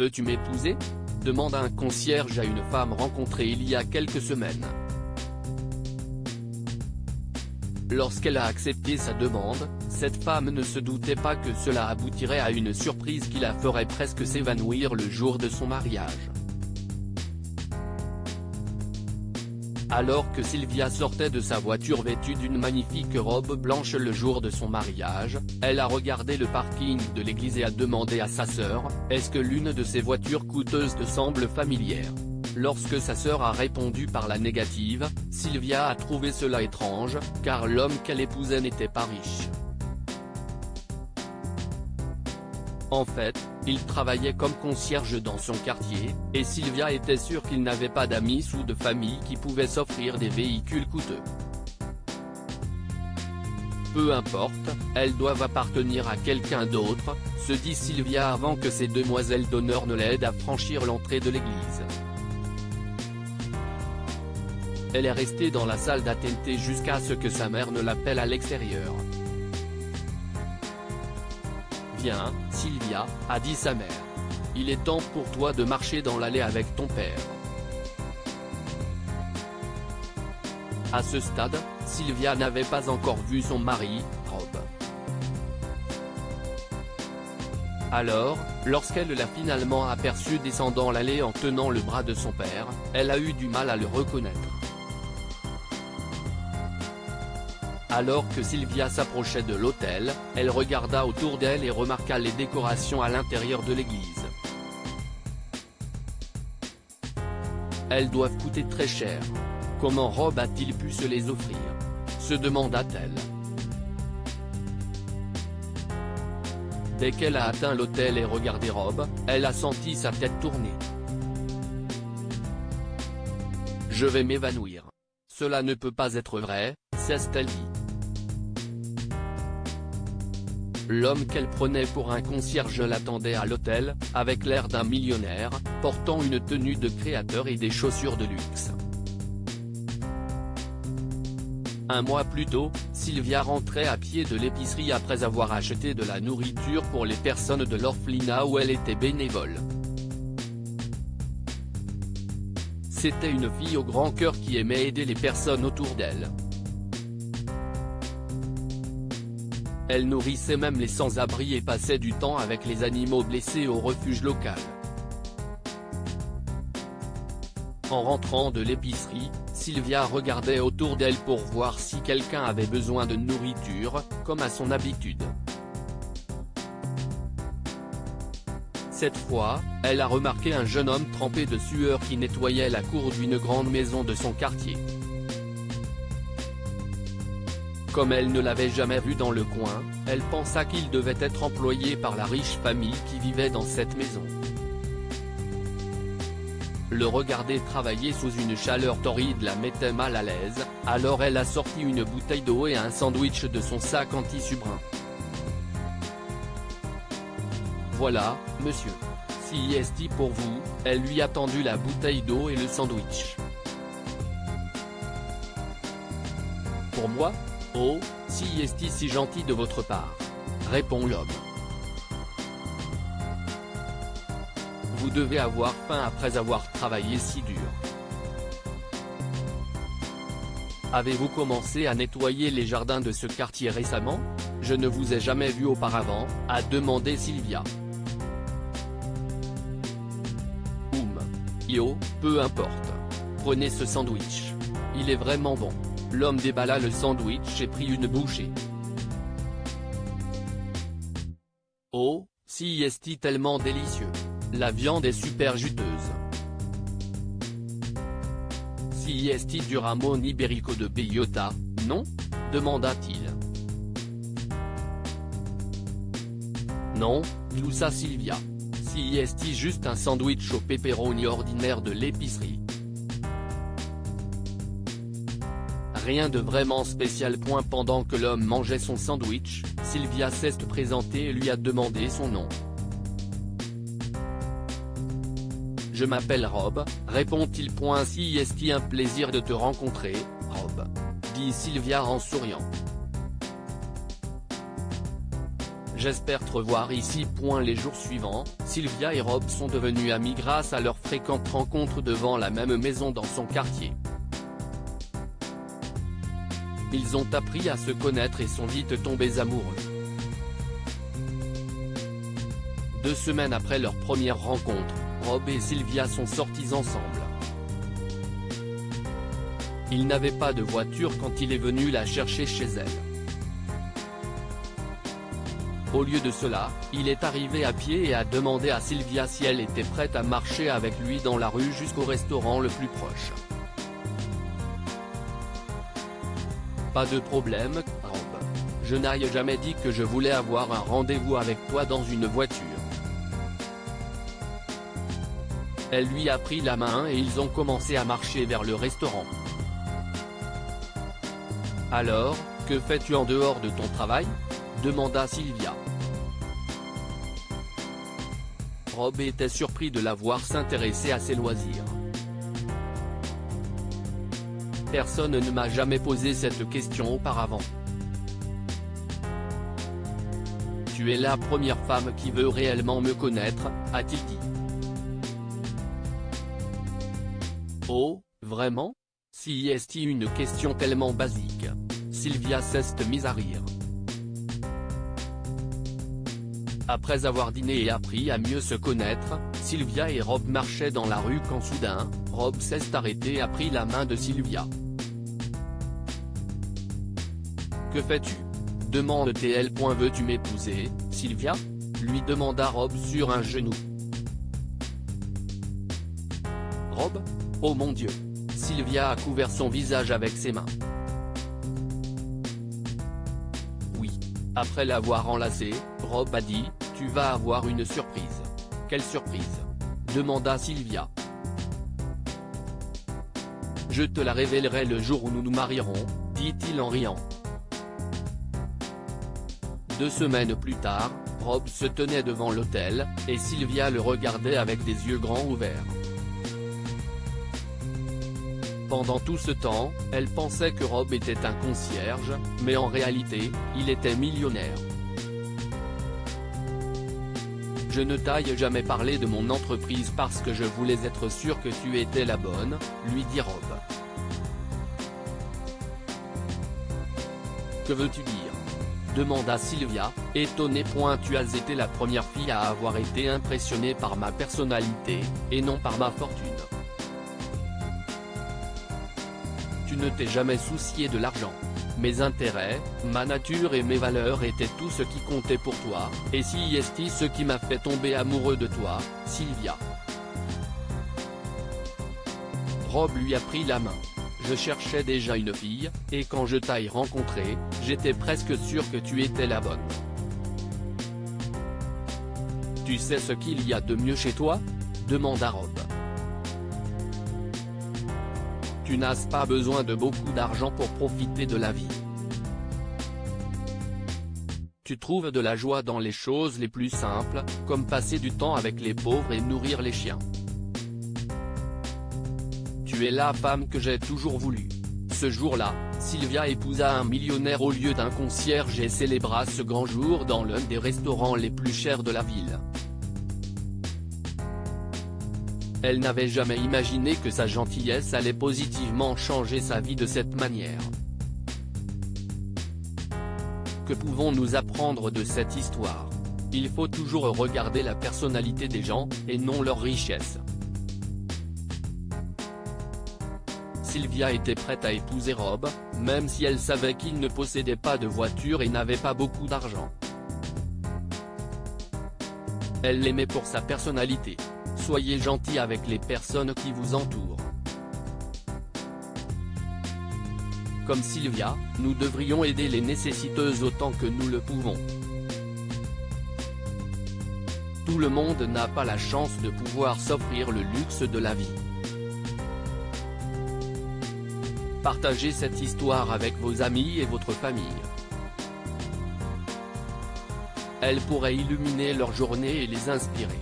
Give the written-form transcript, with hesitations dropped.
Veux-tu m'épouser ? Demande un concierge à une femme rencontrée il y a quelques semaines. Lorsqu'elle a accepté sa demande, cette femme ne se doutait pas que cela aboutirait à une surprise qui la ferait presque s'évanouir le jour de son mariage. Alors que Sylvia sortait de sa voiture vêtue d'une magnifique robe blanche le jour de son mariage, elle a regardé le parking de l'église et a demandé à sa sœur, est-ce que l'une de ces voitures coûteuses te semble familière ? Lorsque sa sœur a répondu par la négative, Sylvia a trouvé cela étrange, car l'homme qu'elle épousait n'était pas riche. En fait, il travaillait comme concierge dans son quartier, et Sylvia était sûre qu'il n'avait pas d'amis ou de famille qui pouvaient s'offrir des véhicules coûteux. Peu importe, elles doivent appartenir à quelqu'un d'autre, se dit Sylvia avant que ces demoiselles d'honneur ne l'aident à franchir l'entrée de l'église. Elle est restée dans la salle d'attente jusqu'à ce que sa mère ne l'appelle à l'extérieur. « Viens, Sylvia », a dit sa mère. « Il est temps pour toi de marcher dans l'allée avec ton père. » À ce stade, Sylvia n'avait pas encore vu son mari, Rob. Alors, lorsqu'elle l'a finalement aperçu descendant l'allée en tenant le bras de son père, elle a eu du mal à le reconnaître. Alors que Sylvia s'approchait de l'autel, elle regarda autour d'elle et remarqua les décorations à l'intérieur de l'église. Elles doivent coûter très cher. Comment Rob a-t-il pu se les offrir ? Se demanda-t-elle. Dès qu'elle a atteint l'autel et regardé Rob, elle a senti sa tête tourner. « Je vais m'évanouir. Cela ne peut pas être vrai », s'est-elle dit. L'homme qu'elle prenait pour un concierge l'attendait à l'hôtel, avec l'air d'un millionnaire, portant une tenue de créateur et des chaussures de luxe. Un mois plus tôt, Sylvia rentrait à pied de l'épicerie après avoir acheté de la nourriture pour les personnes de l'orphelinat où elle était bénévole. C'était une fille au grand cœur qui aimait aider les personnes autour d'elle. Elle nourrissait même les sans-abri et passait du temps avec les animaux blessés au refuge local. En rentrant de l'épicerie, Sylvia regardait autour d'elle pour voir si quelqu'un avait besoin de nourriture, comme à son habitude. Cette fois, elle a remarqué un jeune homme trempé de sueur qui nettoyait la cour d'une grande maison de son quartier. Comme elle ne l'avait jamais vu dans le coin, elle pensa qu'il devait être employé par la riche famille qui vivait dans cette maison. Le regarder travailler sous une chaleur torride la mettait mal à l'aise, alors elle a sorti une bouteille d'eau et un sandwich de son sac en tissu brun. « Voilà, monsieur. CIST pour vous », elle lui a tendu la bouteille d'eau et le sandwich. « Pour moi ? Oh, CIST si gentil de votre part », répond l'homme. Vous devez avoir faim après avoir travaillé si dur. Avez-vous commencé à nettoyer les jardins de ce quartier récemment ? Je ne vous ai jamais vu auparavant, a demandé Sylvia. Yo, peu importe. Prenez ce sandwich. Il est vraiment bon. L'homme déballa le sandwich et prit une bouchée. Oh, CIST tellement délicieux. La viande est super juteuse. CIST du Ramon Ibérico de Bellota, non ? Demanda-t-il. Non, gloussa Sylvia. CIST juste un sandwich au pepperoni ordinaire de l'épicerie. Rien de vraiment spécial. Pendant que l'homme mangeait son sandwich, Sylvia s'est présentée et lui a demandé son nom. Je m'appelle Rob, répond-il. CIST un plaisir de te rencontrer, Rob, dit Sylvia en souriant. J'espère te revoir ici. Les jours suivants, Sylvia et Rob sont devenus amis grâce à leur fréquente rencontre devant la même maison dans son quartier. Ils ont appris à se connaître et sont vite tombés amoureux. 2 semaines après leur première rencontre, Rob et Sylvia sont sortis ensemble. Il n'avait pas de voiture quand il est venu la chercher chez elle. Au lieu de cela, il est arrivé à pied et a demandé à Sylvia si elle était prête à marcher avec lui dans la rue jusqu'au restaurant le plus proche. Pas de problème, Rob. Je n'ai jamais dit que je voulais avoir un rendez-vous avec toi dans une voiture. Elle lui a pris la main et ils ont commencé à marcher vers le restaurant. Alors, que fais-tu en dehors de ton travail ? Demanda Sylvia. Rob était surpris de la voir s'intéresser à ses loisirs. Personne ne m'a jamais posé cette question auparavant. Tu es la première femme qui veut réellement me connaître, a-t-il dit. Oh, vraiment ? Si est une question tellement basique. Sylvia s'est mise à rire. Après avoir dîné et appris à mieux se connaître, Sylvia et Rob marchaient dans la rue quand soudain, Rob s'est arrêté et a pris la main de Sylvia. Que fais-tu ? Demande-t-elle. Veux-tu m'épouser, Sylvia ? Lui demanda Rob sur un genou. Rob ? Oh mon Dieu ! Sylvia a couvert son visage avec ses mains. Oui. Après l'avoir enlacé, Rob a dit, tu vas avoir une surprise. Quelle surprise ? Demanda Sylvia. Je te la révélerai le jour où nous nous marierons, dit-il en riant. 2 semaines plus tard, Rob se tenait devant l'hôtel, et Sylvia le regardait avec des yeux grands ouverts. Pendant tout ce temps, elle pensait que Rob était un concierge, mais en réalité, il était millionnaire. Je ne t'ai jamais parlé de mon entreprise parce que je voulais être sûr que tu étais la bonne, lui dit Rob. Que veux-tu dire ? Demanda Sylvia, étonnée. Tu as été la première fille à avoir été impressionnée par ma personnalité, et non par ma fortune. Tu ne t'es jamais soucié de l'argent. Mes intérêts, ma nature et mes valeurs étaient tout ce qui comptait pour toi, et si est ce qui m'a fait tomber amoureux de toi, Sylvia. Rob lui a pris la main. Je cherchais déjà une fille, et quand je t'ai rencontré, j'étais presque sûr que tu étais la bonne. Tu sais ce qu'il y a de mieux chez toi ? Demanda Rob. Tu n'as pas besoin de beaucoup d'argent pour profiter de la vie. Tu trouves de la joie dans les choses les plus simples, comme passer du temps avec les pauvres et nourrir les chiens. Tu es la femme que j'ai toujours voulu. Ce jour-là, Sylvia épousa un millionnaire au lieu d'un concierge et célébra ce grand jour dans l'un des restaurants les plus chers de la ville. Elle n'avait jamais imaginé que sa gentillesse allait positivement changer sa vie de cette manière. Que pouvons-nous apprendre de cette histoire ? Il faut toujours regarder la personnalité des gens, et non leur richesse. Sylvia était prête à épouser Rob, même si elle savait qu'il ne possédait pas de voiture et n'avait pas beaucoup d'argent. Elle l'aimait pour sa personnalité. Soyez gentil avec les personnes qui vous entourent. Comme Sylvia, nous devrions aider les nécessiteuses autant que nous le pouvons. Tout le monde n'a pas la chance de pouvoir s'offrir le luxe de la vie. Partagez cette histoire avec vos amis et votre famille. Elle pourrait illuminer leur journée et les inspirer.